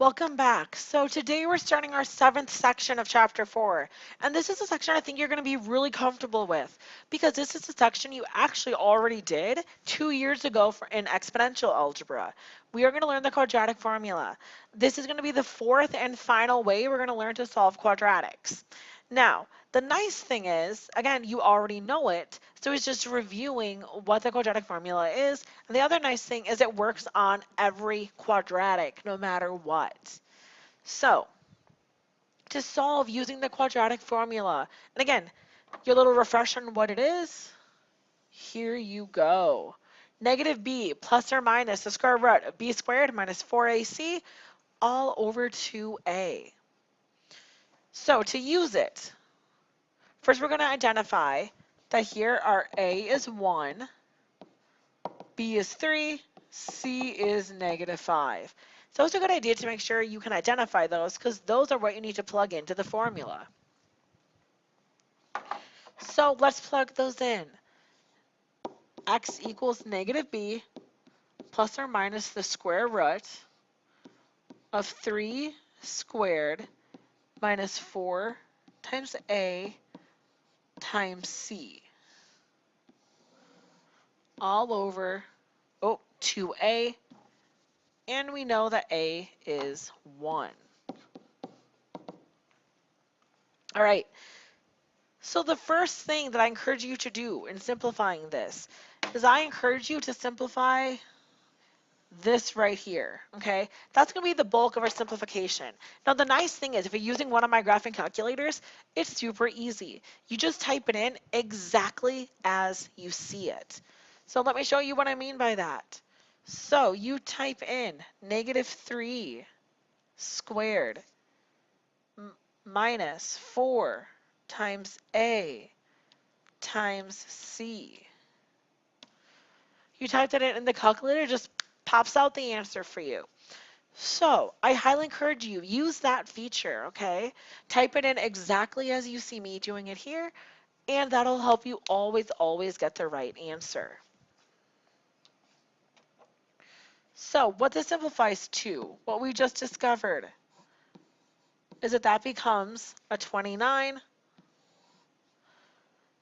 Welcome back. So today we're starting our seventh section of chapter 4. And this is a section I think you're going to be really comfortable with because this is a section you actually already did 2 years ago in exponential algebra. We are going to learn the quadratic formula. This is going to be the fourth and final way we're going to learn to solve quadratics. Now, the nice thing is, again, you already know it, so it's just reviewing what the quadratic formula is. And the other nice thing is it works on every quadratic, no matter what. So, to solve using the quadratic formula, and again, your little refresher on what it is, here you go. Negative b plus or minus the square root of b squared minus 4ac all over 2a. So to use it, first we're going to identify that here our a is 1, b is 3, c is -5. So it's a good idea to make sure you can identify those because those are what you need to plug into the formula. So let's plug those in. X equals -b plus or minus the square root of 3 squared minus 4 times a times c all over 2a, and we know that a is 1. All right, so the first thing that I encourage you to do in simplifying this is I encourage you to simplify this right here, okay? That's going to be the bulk of our simplification. Now, the nice thing is if you're using one of my graphing calculators, it's super easy. You just type it in exactly as you see it. So let me show you what I mean by that. So you type in -3 squared minus 4 times a times c. You typed it in the calculator, just pops out the answer for you. So I highly encourage you, use that feature, okay? Type it in exactly as you see me doing it here, and that'll help you always get the right answer. So what this simplifies to, what we just discovered, is that becomes a 29.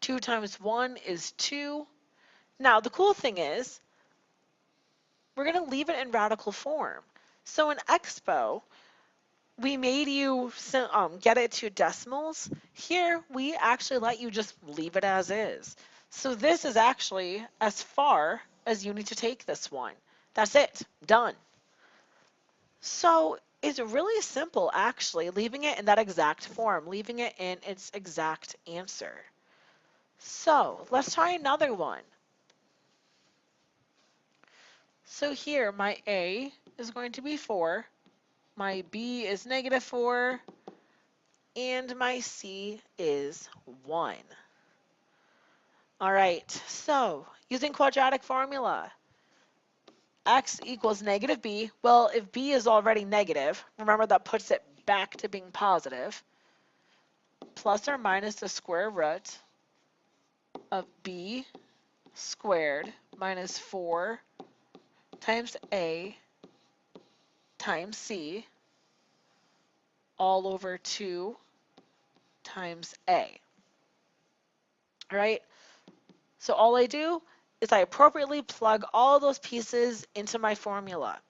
2 times 1 is 2. Now, the cool thing is, we're going to leave it in radical form. So in Expo, we made you get it to decimals. Here, we actually let you just leave it as is. So this is actually as far as you need to take this one. That's it. Done. So it's really simple, actually, leaving it in that exact form, leaving it in its exact answer. So let's try another one. So here, my A is going to be 4, my B is -4, and my C is 1. All right, so using quadratic formula, x equals -b. Well, if b is already negative, remember that puts it back to being positive, plus or minus the square root of b squared minus 4 times a times c all over 2 times a. All right, so all I do is I appropriately plug all those pieces into my formula.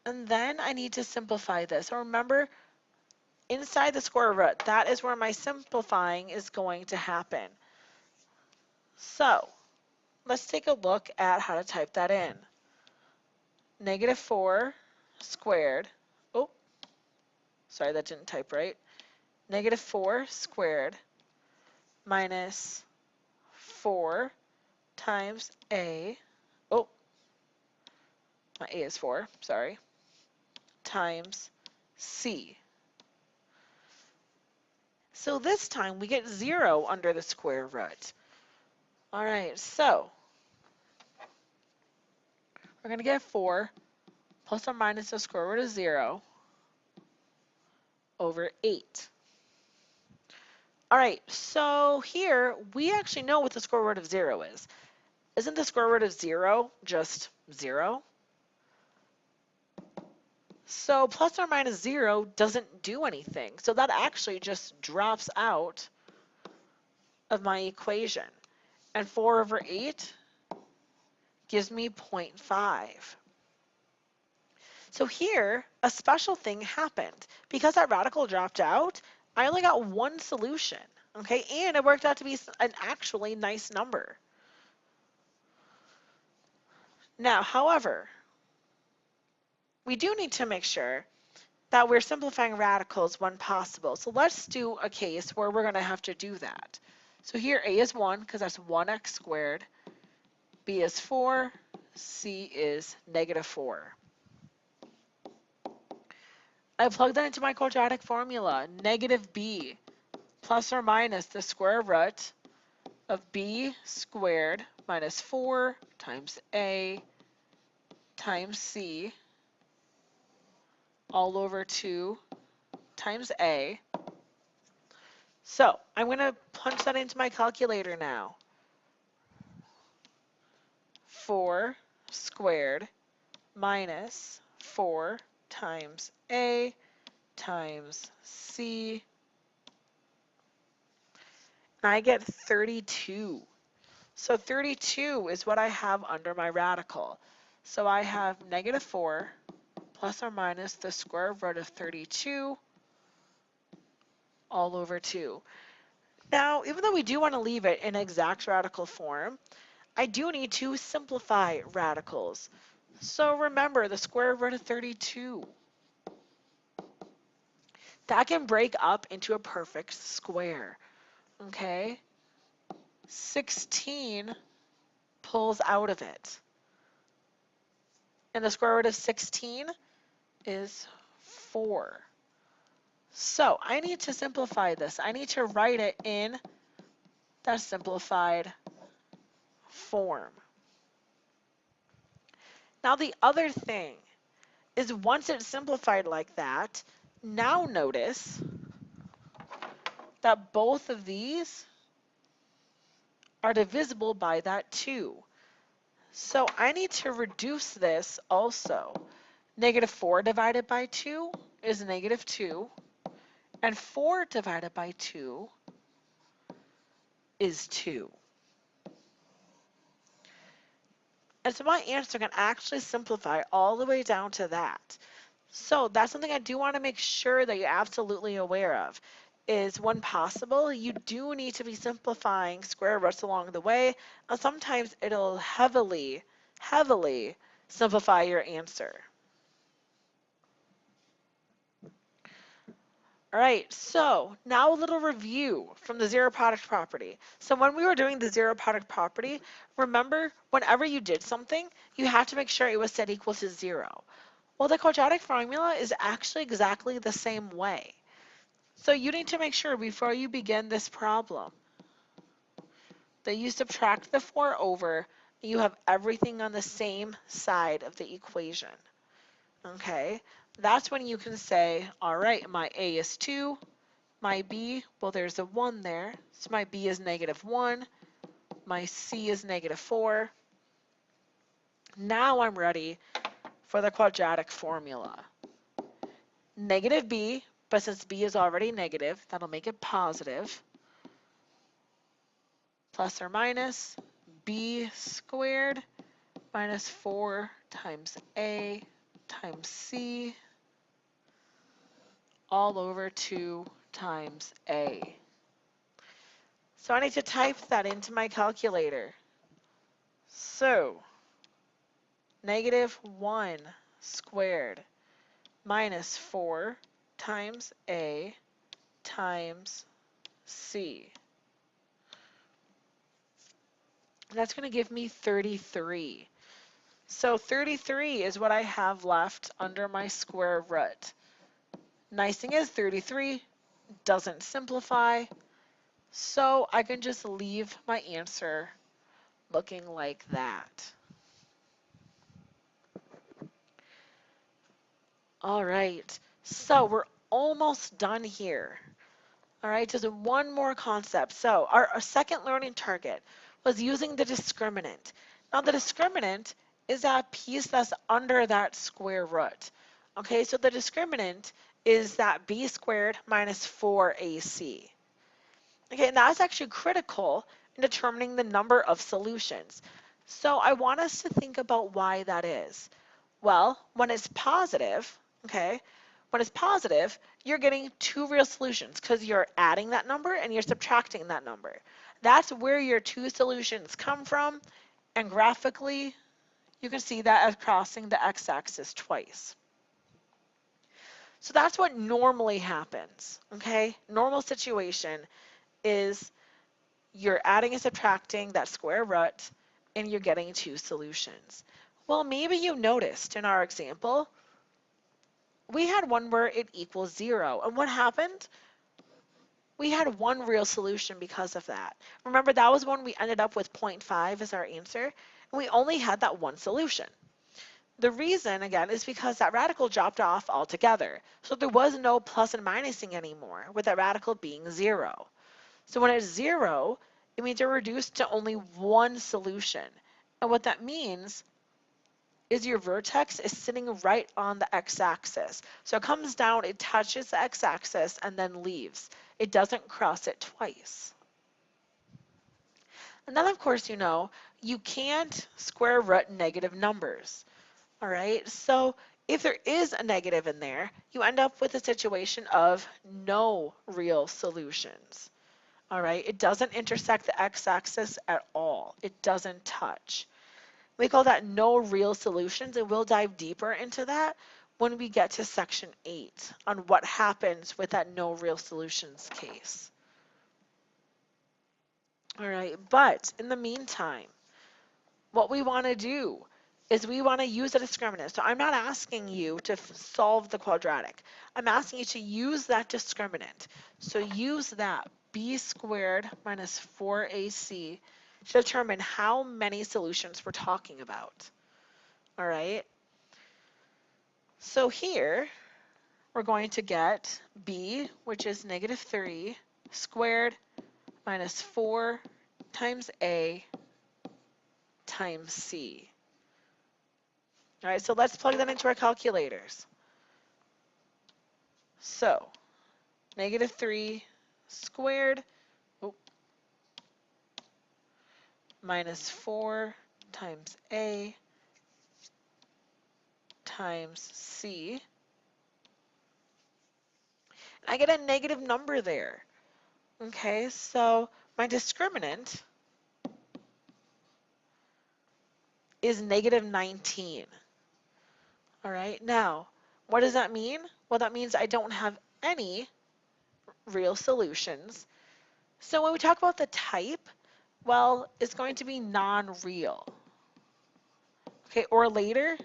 And then I need to simplify this. So remember, inside the square root, that is where my simplifying is going to happen. So let's take a look at how to type that in. -4 squared, oh, sorry, that didn't type right. -4 squared minus 4 times a, oh, my a is 4, sorry, times c. So this time we get 0 under the square root. All right, so we're going to get 4 plus or minus the square root of 0 over 8. All right, so here we actually know what the square root of 0 is. Isn't the square root of 0 just 0? So plus or minus 0 doesn't do anything. So that actually just drops out of my equation. And 4 over 8 gives me 0.5. So here, a special thing happened. Because that radical dropped out, I only got one solution. Okay, and it worked out to be an actually nice number. Now, however, we do need to make sure that we're simplifying radicals when possible. So let's do a case where we're going to have to do that. So here a is 1 because that's 1x squared, b is 4, c is negative 4. I plug that into my quadratic formula. Negative b plus or minus the square root of b squared minus 4 times a times c all over 2 times a. So I'm going to punch that into my calculator now. 4 squared minus 4 times a times c, and I get 32. So 32 is what I have under my radical. So I have negative 4 plus or minus the square root of 32 all over 2. Now, even though we do want to leave it in exact radical form, I do need to simplify radicals. So remember the square root of 32. That can break up into a perfect square. Okay? 16 pulls out of it. And the square root of 16 is 4. So I need to simplify this. I need to write it in that simplified form. Now the other thing is once it's simplified like that, now notice that both of these are divisible by that 2. So I need to reduce this also. Negative 4 divided by 2 is negative 2, and 4 divided by 2 is 2. And so my answer can actually simplify all the way down to that. So that's something I do want to make sure that you're absolutely aware of, is when possible, you do need to be simplifying square roots along the way, and sometimes it'll heavily simplify your answer. All right, so now a little review from the zero product property. So when we were doing the zero product property, remember whenever you did something, you have to make sure it was set equal to 0. Well, the quadratic formula is actually exactly the same way. So you need to make sure before you begin this problem that you subtract the 4 over, and you have everything on the same side of the equation. Okay, that's when you can say, all right, my A is 2, my B, well, there's a 1 there, so my B is negative 1, my C is negative 4. Now I'm ready for the quadratic formula. Negative B, but since B is already negative, that'll make it positive, plus or minus B squared minus 4 times A times C all over 2 times A. So I need to type that into my calculator. So negative 1 squared minus 4 times A times C. That's going to give me 33. So 33 is what I have left under my square root. Nice thing is 33 doesn't simplify, so I can just leave my answer looking like that. All right, so we're almost done here. All right, just one more concept. So our second learning target was using the discriminant. Now the discriminant is that piece that's under that square root. Okay, so the discriminant is that b squared minus 4ac. Okay, and that's actually critical in determining the number of solutions. So I want us to think about why that is. Well, when it's positive, okay, when it's positive, you're getting two real solutions because you're adding that number and you're subtracting that number. That's where your two solutions come from, and graphically, you can see that as crossing the x-axis twice. So that's what normally happens, okay? Normal situation is you're adding and subtracting that square root, and you're getting two solutions. Well, maybe you noticed in our example, we had one where it equals 0. And what happened? We had one real solution because of that. Remember, that was when we ended up with 0.5 as our answer, and we only had that one solution. The reason, again, is because that radical dropped off altogether. So there was no plus and minusing anymore, with that radical being 0. So when it's 0, it means you're reduced to only one solution. And what that means is your vertex is sitting right on the x-axis. So it comes down, it touches the x-axis, and then leaves. It doesn't cross it twice. And then, of course, you can't square root negative numbers. All right, so if there is a negative in there, you end up with a situation of no real solutions. All right, it doesn't intersect the x-axis at all. It doesn't touch. We call that no real solutions, and we'll dive deeper into that when we get to section 8 on what happens with that no real solutions case. All right, but in the meantime, what we want to do is we want to use a discriminant. So I'm not asking you to solve the quadratic. I'm asking you to use that discriminant. So use that b squared minus 4ac to determine how many solutions we're talking about. All right. So here we're going to get b, which is negative 3, squared minus 4 times a times c. All right, so let's plug that into our calculators. So, negative 3 squared minus 4 times a times c. I get a negative number there. Okay, so my discriminant is negative 19. All right, now, what does that mean? Well, that means I don't have any real solutions. So when we talk about the type, well, it's going to be non-real. Okay, or later,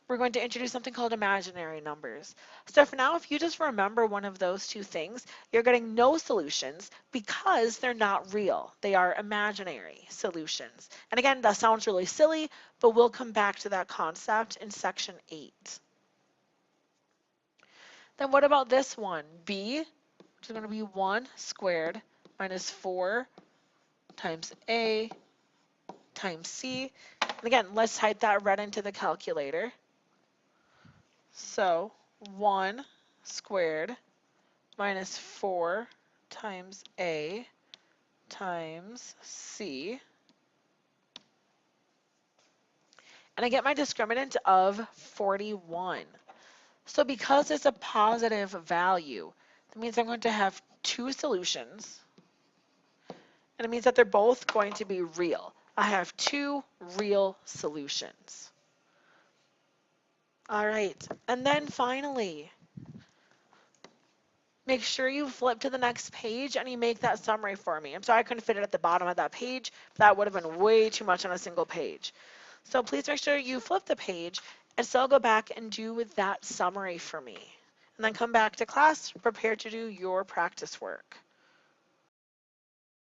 we're going to introduce something called imaginary numbers. So for now, if you just remember one of those two things, you're getting no solutions because they're not real. They are imaginary solutions. And again, that sounds really silly, but we'll come back to that concept in section 8. Then what about this one? B, which is going to be 1 squared minus 4 times a times c. And again, let's type that right into the calculator. So 1 squared minus 4 times a times c. And I get my discriminant of 41. So because it's a positive value, that means I'm going to have two solutions. And it means that they're both going to be real. I have two real solutions. All right, and then finally, make sure you flip to the next page and you make that summary for me. I'm sorry I couldn't fit it at the bottom of that page, but that would have been way too much on a single page. So please make sure you flip the page and still go back and do that summary for me. And then come back to class, prepared to do your practice work.